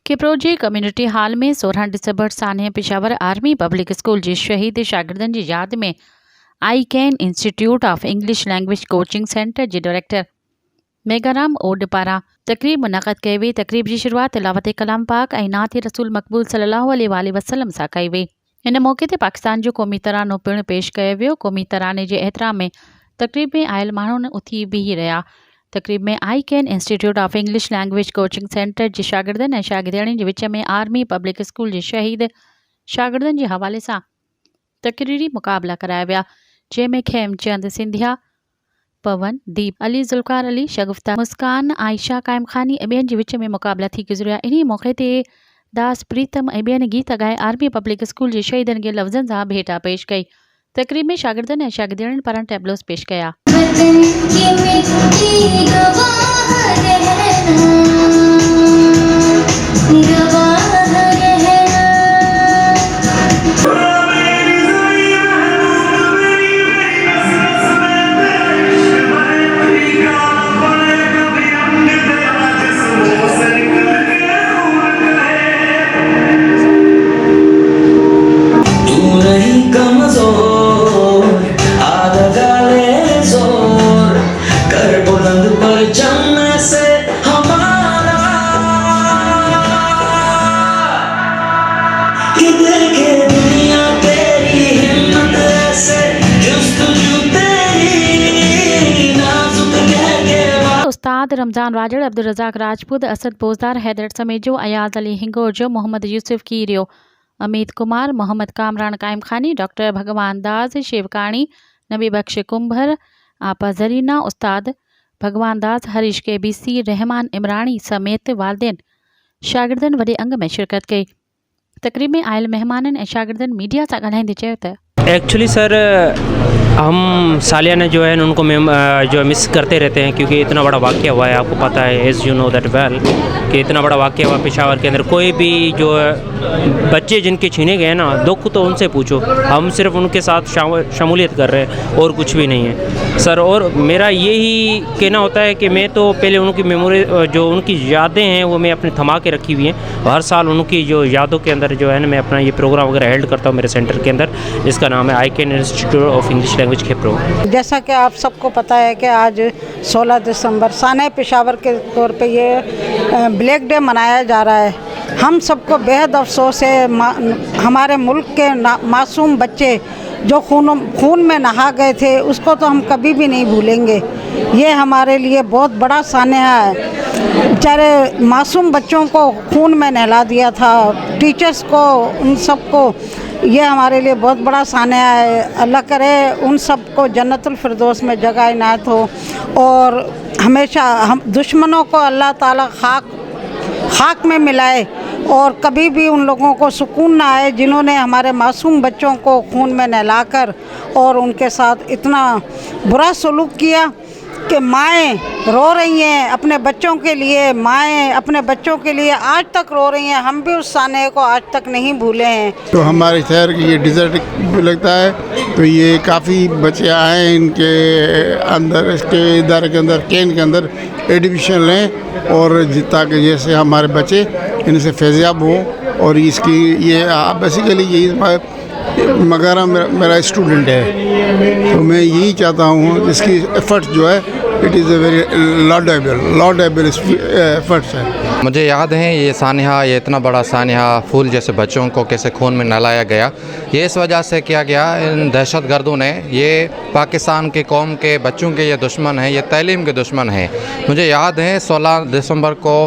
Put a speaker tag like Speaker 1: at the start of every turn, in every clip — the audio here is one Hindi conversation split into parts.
Speaker 1: किप्रोजी कम्युनिटी हॉल में 16 डिसंबर सानिया पेशावर आर्मी पब्लिक स्कूल जे शहीद शागिर्दनि जी याद में I can institute of English language coaching centre जे डायरेक्टर मेगाराम ओड पारां तकरीब मुनक़द कई वई। तकरीब की शुरुआत तिलावत कलाम पाक ऐं नात रसूल मक़बूल सल्लल्लाहु अलैहि वसल्लम सां कई वई। इन मौके ते पाकिस्तान जो क़ौमी तरानो पिणु पेश कयो वियो। क़ौमी तराने जे एहतराम में तकरीब में आयल माण्हुनि उथी बीही रहिया। तकरीब में I can institute of English language coaching centre जे शागिर्दनि ऐं शागिर्दियाणियुनि जे विच में आर्मी पब्लिक स्कूल जे शहीद शागिर्दनि जे हवाले सां तकरीरी मुक़ाबला कराया विया, जंहिंमें खेमचंद सिंधिया, पवन, दीप अली, ज़ुल्फ़कार अली, शगुफ्ता, मुस्कान, आयशा कायम खानी ऐं ॿियनि जे विच में मुक़ाबला थी गुज़रिया। इन्ही मौक़े ते दास प्रीतम ऐं ॿियनि गीत ॻाए आर्मी पब्लिक स्कूल जे शहीदनि खे लफ़्ज़नि सां भेटा पेश कई। तकरीब में शागिर्दनि ऐं शागिर्दियाणियुनि पारां टेबलोस पेश कया। उस्ताद रमज़ान वाजड़, अब्दुल रज़ाक राजपूत, असद पोजदार, हैदर समेजो, अयाज अली हिंगोरजो, मोहम्मद यूसुफ कीरियो, अमित कुमार, मोहम्मद कामरान कायम खानी, डॉक्टर भगवान दास शेवकाणी, नबी बख्श कुंभर, आपा जरीना, उस्ताद भगवान दास, हरीश के BC, रहमान इमरानी समेत वालिदैन शागिर्दनि वॾे अंग में शिरकत कई। तकरीब में आयल मेहमाननि ऐं शागिर्दनि मीडिया सां ॻाल्हाईंदे चयो त
Speaker 2: एक्चुअली सर हम सालियाना जो है उनको जो मिस करते रहते हैं, क्योंकि इतना बड़ा वाक़या हुआ है, आपको पता है as you know that well कि इतना बड़ा वाक़या हुआ पेशावर के अंदर। कोई भी जो बच्चे जिनके छीने गए ना, दुख तो उनसे पूछो, हम सिर्फ उनके साथ शमूलियत कर रहे हैं और कुछ भी नहीं है सर। और मेरा यही कहना होता है कि मैं तो पहले उनकी मेमोरी जो उनकी यादें हैं वो मैं अपने थमा के रखी हुई हैं। हर साल उनकी जो यादों के अंदर जो है ना मैं अपना ये प्रोग्राम वगैरह हेल्ड करता हूँ मेरे सेंटर के अंदर, जिसका नाम है I can institute of English language Khipro.
Speaker 3: जैसा कि आप सबको पता है कि आज 16 दिसंबर सानिया पेशावर के तौर पे ये ब्लैक डे मनाया जा रहा है। हम सबको बेहद अफसोस है, हमारे मुल्क के मासूम बच्चे जो खून में नहा गए थे उसको तो हम कभी भी नहीं भूलेंगे। ये हमारे लिए बहुत बड़ा सानिया है। बेचारे मासूम बच्चों को खून में नहला दिया था, टीचर्स को, उन सबको, ये हमारे लिए बहुत बड़ा सानिया है। अल्लाह करे उन सबको जन्नतुल फिरदौस में जगह इनायत हो और हमेशा हम दुश्मनों को अल्लाह ताला खाक में मिलाए और कभी भी उन लोगों को सुकून ना आए जिन्होंने हमारे मासूम बच्चों को खून में नहलाकर और उनके साथ इतना बुरा सलूक किया कि माएँ रो रही हैं अपने बच्चों के लिए, माएँ अपने बच्चों के लिए आज तक रो रही हैं। हम भी उस सानिया को आज तक नहीं भूले हैं।
Speaker 4: तो हमारे शहर की ये डिज़र्ट लगता है, तो ये काफ़ी बच्चे आए इनके अंदर, इसके इदारे के अंदर, कैन के अंदर एडमिशन लें और ताकि जैसे हमारे बच्चे इनसे फैज़याब हों। और इसकी ये बेसिकली यही मगारा मेरा स्टूडेंट है, तो मैं यही चाहता हूँ इसकी एफ़र्ट जो है it is a very laudable efforts है।
Speaker 5: मुझे याद है ये सानिया, ये इतना बड़ा सानिया फूल जैसे बच्चों को कैसे खून में नहलाया गया, ये इस वजह से किया गया। इन दहशतगर्दों ने, ये पाकिस्तान के कौम के बच्चों के ये दुश्मन हैं, ये तालीम के दुश्मन हैं। मुझे याद है 16 दिसंबर को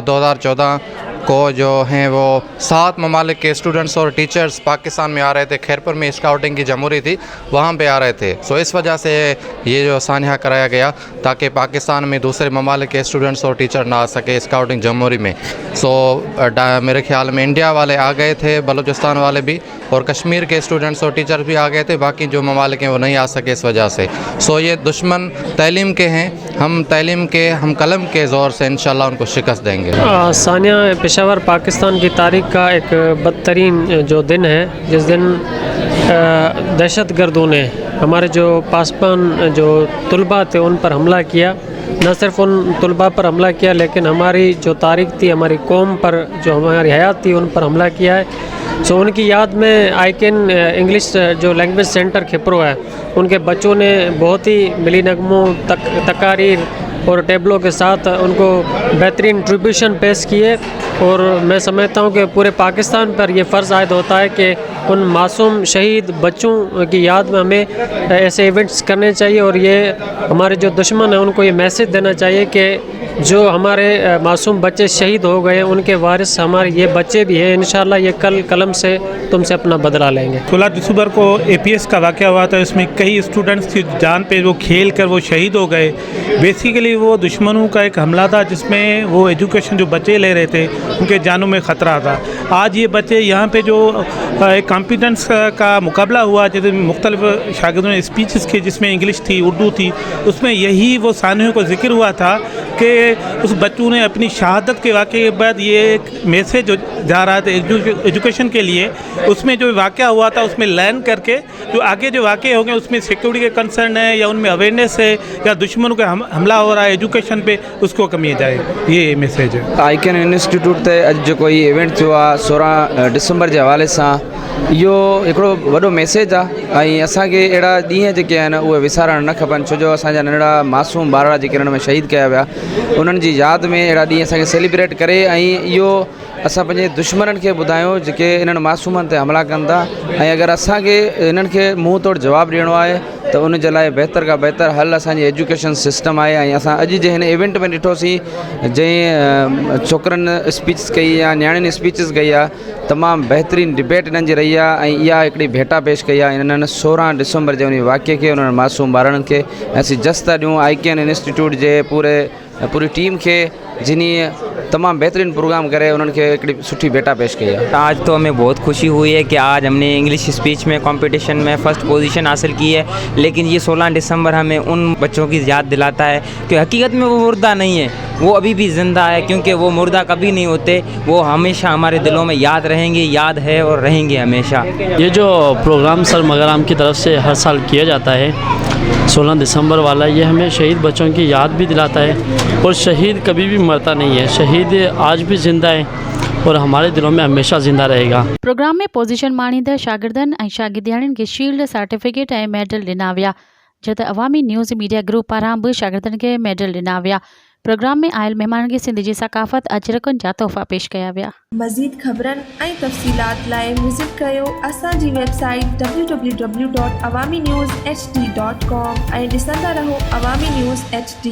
Speaker 5: 2014 को जो हैं वो 7 ममालिक के स्टूडेंट्स और टीचर्स पाकिस्तान में आ रहे थे। खैरपुर में स्काउटिंग की जमूरी थी, वहाँ पे आ रहे थे। सो इस वजह से ये जो सानिया कराया गया ताकि पाकिस्तान में दूसरे ममालिक के स्टूडेंट्स और टीचर ना आ सके स्काउटिंग जमूरी में। सो मेरे ख्याल में इंडिया वाले आ गए थे, बलूचिस्तान वाले भी, और कश्मीर के स्टूडेंट्स और टीचर भी आ गए थे। बाकी जो ममालिक हैं वो नहीं आ सके इस वजह से। सो ये दुश्मन तालीम के हैं, हम तालीम के, हम कलम के ज़ोर से इंशाल्लाह उनको शिकस्त देंगे।
Speaker 6: सानिया पेशावर पाकिस्तान की तारीख़ का एक बदतरीन जो दिन है, जिस दिन दहशत गर्दों ने हमारे जो पासबान जो तलबा थे उन पर हमला किया न सिर्फ उन तलबा पर हमला किया, लेकिन हमारी जो तारीख थी, हमारी कौम पर जो हमारी हयात थी, उन पर हमला किया है। सो उनकी याद में आईकैन इंग्लिश जो लैंग्वेज सेंटर खिपरो है, उनके बच्चों ने बहुत ही मिली नगमों तकारीर और टेबलों के साथ उनको बेहतरीन ट्रिब्यूशन पेश किए। और मैं समझता हूँ कि पूरे पाकिस्तान पर यह फ़र्ज़ आयद होता है कि उन मासूम शहीद बच्चों की याद में हमें ऐसे इवेंट्स करने चाहिए, और ये हमारे जो दुश्मन हैं उनको ये मैसेज देना चाहिए कि जो हमारे मासूम बच्चे शहीद हो गए, उनके वारिस हमारे ये बच्चे भी हैं। इंशाल्लाह ये कल कलम से तुमसे अपना बदला लेंगे।
Speaker 7: 16 दिसंबर को APS का वाक़या हुआ था, इसमें कई स्टूडेंट्स की जान पे वो खेल कर वो शहीद हो गए। बेसिकली वो दुश्मनों का एक हमला था जिसमें वो एजुकेशन जो बच्चे ले रहे थे उनके जानों में ख़तरा था। आज ये बच्चे यहाँ पे जो एक कॉम्पिटेंस का मुकाबला हुआ, जैसे मुख्तलिफ शागिर्दों ने स्पीचेस की जिसमें इंग्लिश थी, उर्दू थी, उसमें यही वो सानियों को जिक्र हुआ था कि उस बच्चों ने अपनी शहादत के वाक़े के बाद ये एक मैसेज जा रहा था एजुकेशन के लिए। उसमें जो वाक़या हुआ था उसमें लर्न करके जो आगे जो वाक़े होंगे उसमें सिक्योरिटी के कंसर्न है या उनमें अवेयरनेस है या दुश्मनों का हमला हो रहा है एजुकेशन पे, उसको कमी जाए, ये मैसेज है।
Speaker 8: आईकैन इंस्टीट्यूट ते अॼु जो कोई इवेंट थियो आहे 16 डिसंबर जे हवाले सां, इहो हिकिड़ो वॾो मैसेज आहे। ऐं असांखे अहिड़ा ॾींहं जेके आहिनि उहे विसारणु न खपनि, छो जो असांजा नंढड़ा मासूम ॿार जेके हिन में शहीद कया विया, उन्हनि जी यादि में अहिड़ा ॾींहं असांखे सेलिब्रेट करे ऐं इहो असां पंहिंजे दुश्मननि खे ॿुधायूं जेके इन्हनि मासूमनि ते हमला कनि था। ऐं अगरि असांखे इन्हनि खे मुंहुं तोड़ जवाबु ॾियणो आहे त उन जे लाइ बहितर खां बहितर हल असांजी एजुकेशन सिस्टम आहे। ऐं असां अॼु जे हिन इवेंट में ॾिठोसीं जंहिं छोकिरनि स्पीच कई या नियाणियुनि स्पीचिस कई आहे, तमामु बहितरीनु डिबेट इन्हनि जी रही आहे। ऐं इहा हिकिड़ी भेटा पेश कई आहे इन्हनि 16 डिसंबर जे उन वाक़े खे, उन्हनि मासूम ॿारनि खे। असीं जस्ट था ॾियूं आईकैन इंस्टीट्यूट जे पूरी टीम खे, जिनी तमाम बेहतरीन प्रोग्राम करे उन्होंने एक सुठी बेटा पेश किया।
Speaker 9: आज तो हमें बहुत खुशी हुई है कि आज हमने इंग्लिश स्पीच में कंपटीशन में फ़र्स्ट पोजीशन हासिल की है, लेकिन ये 16 दिसंबर हमें उन बच्चों की याद दिलाता है कि हकीकत में वो मुर्दा नहीं है, वो अभी भी ज़िंदा है, क्योंकि वो मुर्दा कभी नहीं होते, वो हमेशा हमारे दिलों में याद रहेंगे, याद है और रहेंगे हमेशा।
Speaker 10: ये जो प्रोग्राम सर मगराम की तरफ से हर साल किया जाता है 16 दिसंबर वाला, ये हमें शहीद बच्चों की याद भी दिलाता है। और शहीद कभी भी मरता नहीं है, शहीद आज भी ज़िंदा है और हमारे दिलों में हमेशा ज़िंदा रहेगा।
Speaker 1: प्रोग्राम में पोजीशन माणींदड़ शागिर्दनि ऐं शागिर्दियाणियुनि खे शील्ड, सर्टिफिकेट ऐं मेडल ॾिना विया, जो त अवामी न्यूज़ मीडिया ग्रुप पारां बि शागिर्दनि खे मेडल ॾिना विया। प्रोग्राम में आयल महिमाननि खे सिंध जी सकाफ़त अजरकनि जा तोहफ़ा पेश कया विया।
Speaker 11: मज़ीद ख़बरनि ऐं तफ़सीलात लाइ विज़िट कयो असांजी वेबसाइट www.awamiNewsHD.com ऐं ॾिसंदा रहो अवामी न्यूज़ HD।